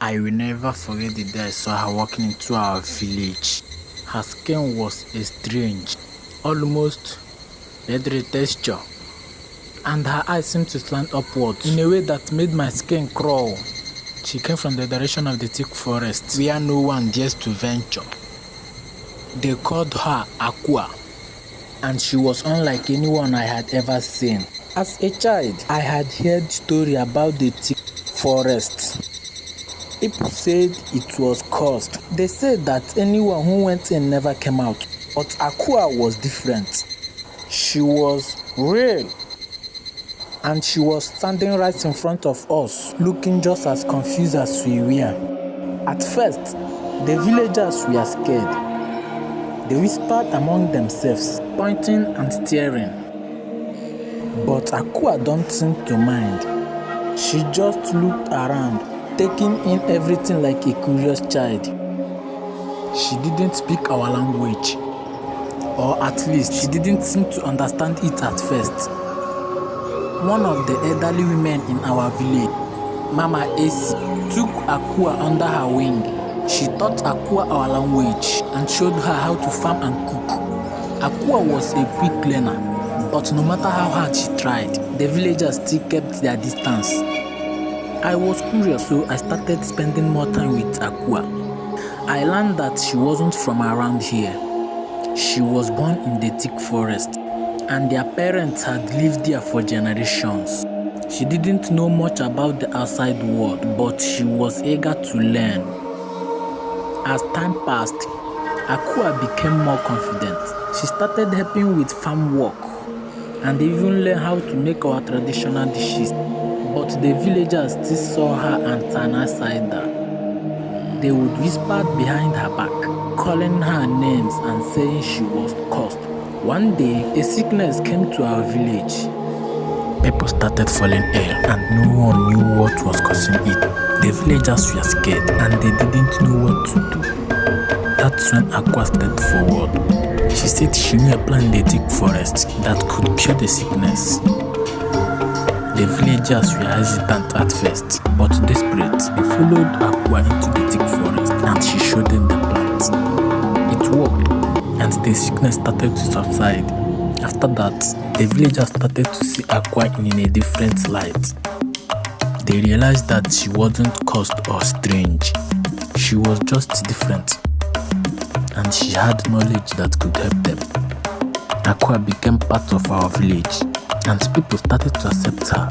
I will never forget the day I saw her walking into our village. Her skin was a strange, almost leathery texture, and her eyes seemed to slant upwards in a way that made my skin crawl. She came from the direction of the thick forest, where no one dares to venture. They called her Aqua, and she was unlike anyone I had ever seen. As a child, I had heard stories about the thick forest. People said it was cursed. They said that anyone who went in never came out. But Aqua was different. She was real. And she was standing right in front of us, looking just as confused as we were. At first, the villagers were scared. They whispered among themselves, pointing and staring. But Aqua don't seem to mind. She just looked around, taking in everything like a curious child. She didn't speak our language, or at least she didn't seem to understand it at first. One of the elderly women in our village, Mama Esi, took Aqua under her wing. She taught Aqua our language and showed her how to farm and cook. Aqua was a quick learner, but no matter how hard she tried, the villagers still kept their distance. I was curious, so I started spending more time with Aqua. I learned that she wasn't from around here. She was born in the thick forest, and their parents had lived there for generations. She didn't know much about the outside world, but she was eager to learn. As time passed, Aqua became more confident. She started helping with farm work and even learned how to make our traditional dishes. But the villagers still saw her anti-sider. They would whisper behind her back, calling her names and saying she was cursed. One day, a sickness came to our village. People started falling ill and no one knew what was causing it. The villagers were scared and they didn't know what to do. That's when Aqua stepped forward. She said she knew a plant in the thick forest that could cure the sickness. The villagers were hesitant at first, but desperate, they followed Aqua into the thick forest and she showed them the plant. It worked, and the sickness started to subside. After that, the villagers started to see Aqua in a different light. They realized that she wasn't cursed or strange. She was just different, and she had knowledge that could help them. Aqua became part of our village, and people started to accept her.